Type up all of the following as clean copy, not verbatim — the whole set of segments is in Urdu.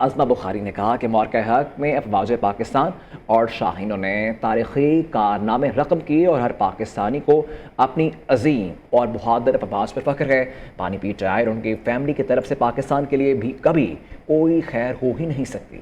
عظمہ بخاری نے کہا کہ معرکہ حق میں افواج پاکستان اور شاہینوں نے تاریخی کارنامے رقم کیے اور ہر پاکستانی کو اپنی عظیم اور بہادر افواج پر فخر ہے۔ پانی پی ٹائر اور ان کی فیملی کی طرف سے پاکستان کے لیے بھی کبھی کوئی خیر ہو ہی نہیں سکتی۔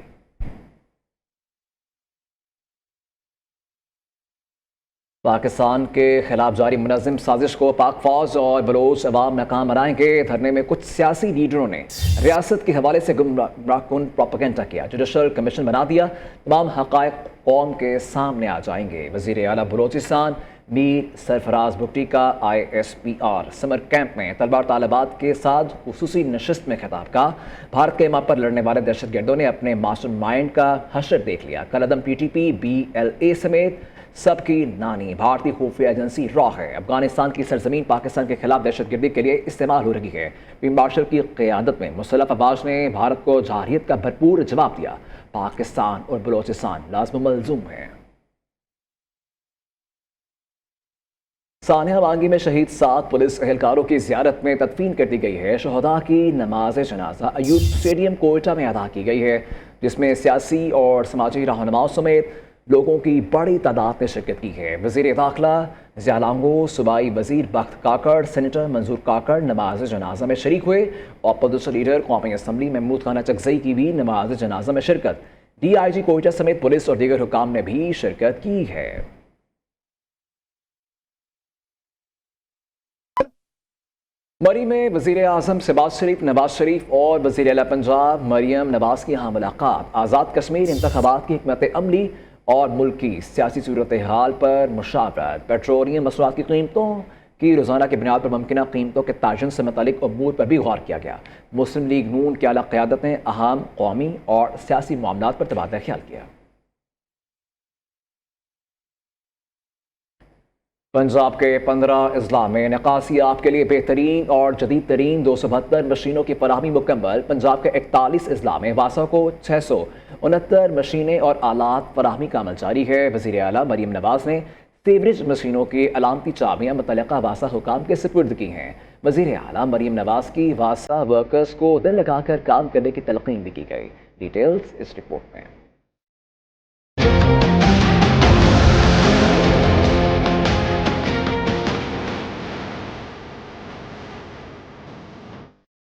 پاکستان کے خلاف جاری منظم سازش کو پاک فوج اور بلوچ عوام ناکام بنائیں گے۔ دھرنے میں کچھ سیاسی لیڈروں نے ریاست کے حوالے سے گمراہ کن پروپیگنڈا کیا، جوڈیشل کمیشن بنا دیا، تمام حقائق قوم کے سامنے آ جائیں گے۔ وزیر اعلیٰ بلوچستان میر سرفراز بگٹی کا ISPR سمر کیمپ میں طلبہ اور طالبات کے ساتھ خصوصی نشست میں خطاب کا۔ بھارت کے ماں پر لڑنے والے دہشت گردوں نے اپنے ماسٹر مائنڈ کا حشر دیکھ لیا۔ کالعدم PTP BLA سمیت سب کی نانی بھارتی خفیہ ایجنسی را ہے، افغانستان کی سرزمین پاکستان کے خلاف دہشت گردی کے لیے استعمال ہو رہی ہے۔ فیلڈ مارشل کی قیادت میں مسلح افواج نے بھارت کو جارحیت کا بھرپور جواب دیا۔ پاکستان اور بلوچستان لازم ملزوم ہیں۔ سانحہ وانگی میں شہید 7 پولیس اہلکاروں کی زیارت میں تدفین کر دی گئی ہے۔ شہداء کی نماز جنازہ ایوب اسٹیڈیم کوئٹہ میں ادا کی گئی ہے، جس میں سیاسی اور سماجی رہنماؤں سمیت لوگوں کی بڑی تعداد نے شرکت کی ہے۔ وزیر داخلہ ضیاء لانگو، صوبائی وزیر بخت کاکڑ، سینیٹر منظور کاکڑ نماز جنازہ میں شریک ہوئے۔ اپوزیشن لیڈر قومی اسمبلی محمود خان چکزئی کی بھی نماز جنازہ میں شرکت۔ DIG کوئٹہ سمیت پولیس اور دیگر حکام نے بھی شرکت کی ہے۔ مری میں وزیر اعظم شہباز شریف، نواز شریف اور وزیر اعلیٰ پنجاب مریم نواز کی یہاں ملاقات۔ آزاد کشمیر انتخابات کی حکمت عملی اور ملک کی سیاسی صورتحال پر مشاورت۔ پیٹرولیم مصنوعات کی قیمتوں کی روزانہ کی بنیاد پر ممکنہ قیمتوں کے تعین سے متعلق امور پر بھی غور کیا گیا۔ مسلم لیگ نون کی اعلیٰ قیادت نے اہم قومی اور سیاسی معاملات پر تبادلہ خیال کیا۔ پنجاب کے 15 اضلاع میں نکاسیاب کے لیے بہترین اور جدید ترین 272 مشینوں کی فراہمی مکمل۔ پنجاب کے 41 اضلاع میں واسا کو 669 مشینیں اور آلات فراہمی کا عمل جاری ہے۔ وزیر اعلیٰ مریم نواز نے سیوریج مشینوں کی علامتی چابیاں متعلقہ واسا حکام کے سپرد کی ہیں۔ وزیر اعلیٰ مریم نواز کی واسا ورکرز کو دل لگا کر کام کرنے کی تلقین بھی کی گئی۔ ڈیٹیلز اس رپورٹ میں۔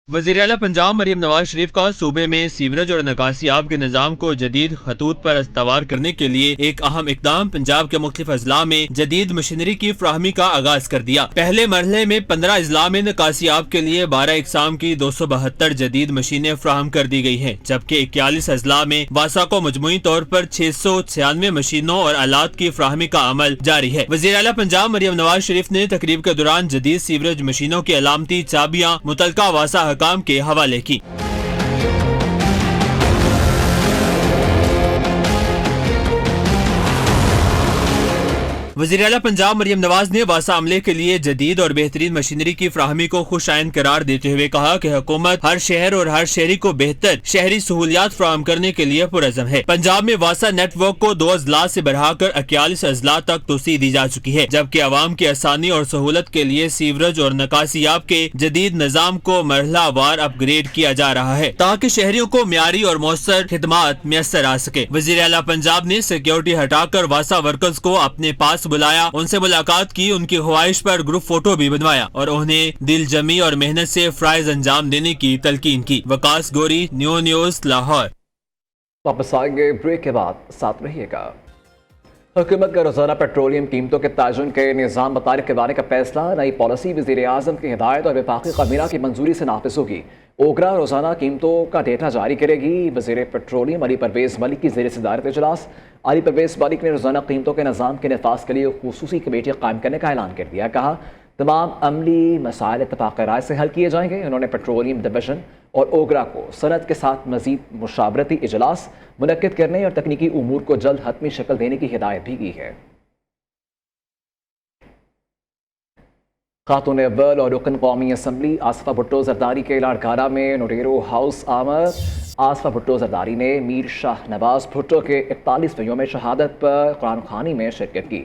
وزیر اعلیٰ پنجاب مریم نواز شریف کا صوبے میں سیوریج اور نکاسی آب کے نظام کو جدید خطوط پر استوار کرنے کے لیے ایک اہم اقدام۔ پنجاب کے مختلف اضلاع میں جدید مشینری کی فراہمی کا آغاز کر دیا۔ پہلے مرحلے میں 15 اضلاع میں نکاسی آب کے لیے 12 اقسام کی 272 جدید مشینیں فراہم کر دی گئی ہیں، جبکہ 41 اضلاع میں واسا کو مجموعی طور پر 696 مشینوں اور آلات کی فراہمی کا عمل جاری ہے۔ وزیر اعلیٰ پنجاب مریم نواز شریف نے تقریب کے دوران جدید سیوریج مشینوں کی علامتی چابیاں متعلقہ واسا حکام کے حوالے کی۔ وزیر اعلیٰ پنجاب مریم نواز نے واسا عملے کے لیے جدید اور بہترین مشینری کی فراہمی کو خوش آئند قرار دیتے ہوئے کہا کہ حکومت ہر شہر اور ہر شہری کو بہتر شہری سہولیات فراہم کرنے کے لیے پرعزم ہے۔ پنجاب میں واسا نیٹ ورک کو 2 اضلاع سے بڑھا کر 41 اضلاع تک توسیع دی جا چکی ہے، جبکہ عوام کی آسانی اور سہولت کے لیے سیوریج اور نکاسی آب کے جدید نظام کو مرحلہ وار اپ گریڈ کیا جا رہا ہے تاکہ شہریوں کو معیاری اور مؤثر خدمات میسر آ سکے۔ وزیر اعلیٰ پنجاب نے سیکیورٹی ہٹا کر واسا ورکرز کو اپنے پاس بلایا، ان سے ملاقات کی، ان کی خواہش پر گروپ فوٹو بھی بنوایا اور انہیں دل جمی اور محنت سے فرائض انجام دینے کی تلقین کی۔ وقاص گوری، نیو نیوز، لاہور۔ واپس آئیں گے بریک کے بعد، ساتھ رہیے گا۔ حکومت کا روزانہ پیٹرولیم قیمتوں کے تعین کے نظام متعارف کروانے کا فیصلہ، نئی پالیسی وزیر اعظم کی ہدایت اور وفاقی کابینہ کی منظوری سے نافذ ہوگی۔ اوگرا روزانہ قیمتوں کا ڈیٹا جاری کرے گی۔ وزیر پیٹرولیم علی پرویز ملک کی زیر صدارت اجلاس۔ علی پرویز ملک نے روزانہ قیمتوں کے نظام کے نفاذ کے لیے خصوصی کمیٹی قائم کرنے کا اعلان کر دیا۔ کہا تمام عملی مسائل اتفاق رائے سے حل کیے جائیں گے۔ انہوں نے پیٹرولیم ڈویژن اور اوگرا کو صنعت کے ساتھ مزید مشاورتی اجلاس منعقد کرنے اور تکنیکی امور کو جلد حتمی شکل دینے کی ہدایت بھی کی ہے۔ خاتون اول اور رکن قومی اسمبلی آصفہ بھٹو زرداری کے لاڑکانہ میں نوریرو ہاؤس آمد۔ آصفہ بھٹو زرداری نے میر شاہ نواز بھٹو کے 41ویں یوم شہادت پر قرآن خوانی میں شرکت کی۔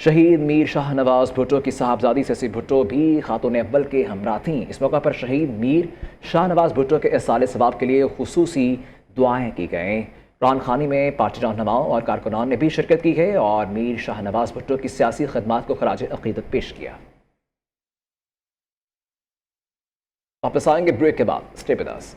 شہید میر شاہ نواز بھٹو کی صاحبزادی سسی بھٹو بھی خاتون اول کے ہمراہ تھیں۔ اس موقع پر شہید میر شاہ نواز بھٹو کے احصال ثواب کے لیے خصوصی دعائیں کی گئیں۔ قرآن خوانی میں پارٹی رہنماؤں اور کارکنان نے بھی شرکت کی ہے اور میر شاہ نواز بھٹو کی سیاسی خدمات کو خراج عقیدت پیش کیا۔ واپس آئیں گے بریک کے بعد، اسٹے ود اس۔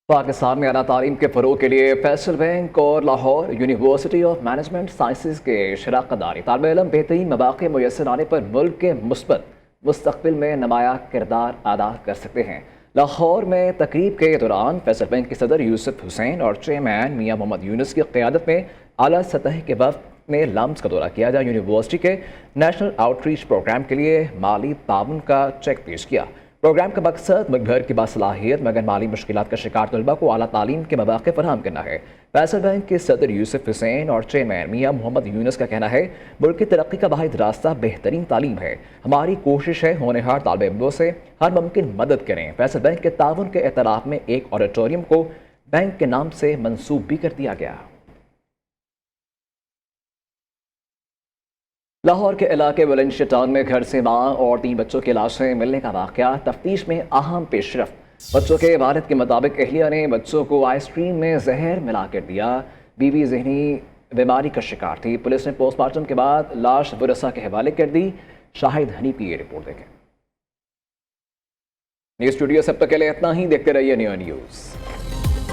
پاکستان میں اعلیٰ تعلیم کے فروغ کے لیے فیصل بینک اور Lahore university of management sciences کے شراکت داری طالب علم بہترین مواقع میسر آنے پر ملک کے مثبت مستقبل میں نمایاں کردار ادا کر سکتے ہیں۔ لاہور میں تقریب کے دوران فیصل بینک کے صدر یوسف حسین اور چیئرمین میاں محمد یونس کی قیادت میں اعلیٰ سطح کے وفد نے لمس کا دورہ کیا، جہاں یونیورسٹی کے نیشنل آؤٹ ریچ پروگرام کے لیے مالی تعاون کا چیک پیش کیا۔ پروگرام کا مقصد ملک بھر کی باصلاحیت مگر مالی مشکلات کا شکار طلبہ کو اعلیٰ تعلیم کے مواقع فراہم کرنا ہے۔ فیصل بینک کے صدر یوسف حسین اور چیئرمین میاں محمد یونس کا کہنا ہے، ملک کی ترقی کا واحد راستہ بہترین تعلیم ہے۔ ہماری کوشش ہے ہونہار طالب علموں سے ہر ممکن مدد کریں۔ فیصل بینک کے تعاون کے اعتراف میں ایک آڈیٹوریم کو بینک کے نام سے منسوب بھی کر دیا گیا۔ لاہور کے علاقے بلندشہ ٹاؤن میں گھر سے ماں اور 3 بچوں کی لاشیں ملنے کا واقعہ تفتیش میں اہم پیش رفت۔ بچوں کے والد کے مطابق اہلیہ نے بچوں کو آئس کریم میں زہر ملا کر دیا۔ بیوی ذہنی بیماری کا شکار تھی۔ پولیس نے پوسٹ مارٹم کے بعد لاش ورثاء کے حوالے کر دی۔ شاہد حنیف کی یہ رپورٹ دیکھیں۔ نیوز اسٹوڈیو سے اب تک کے لیے اتنا ہی، دیکھتے رہیے نیو نیوز۔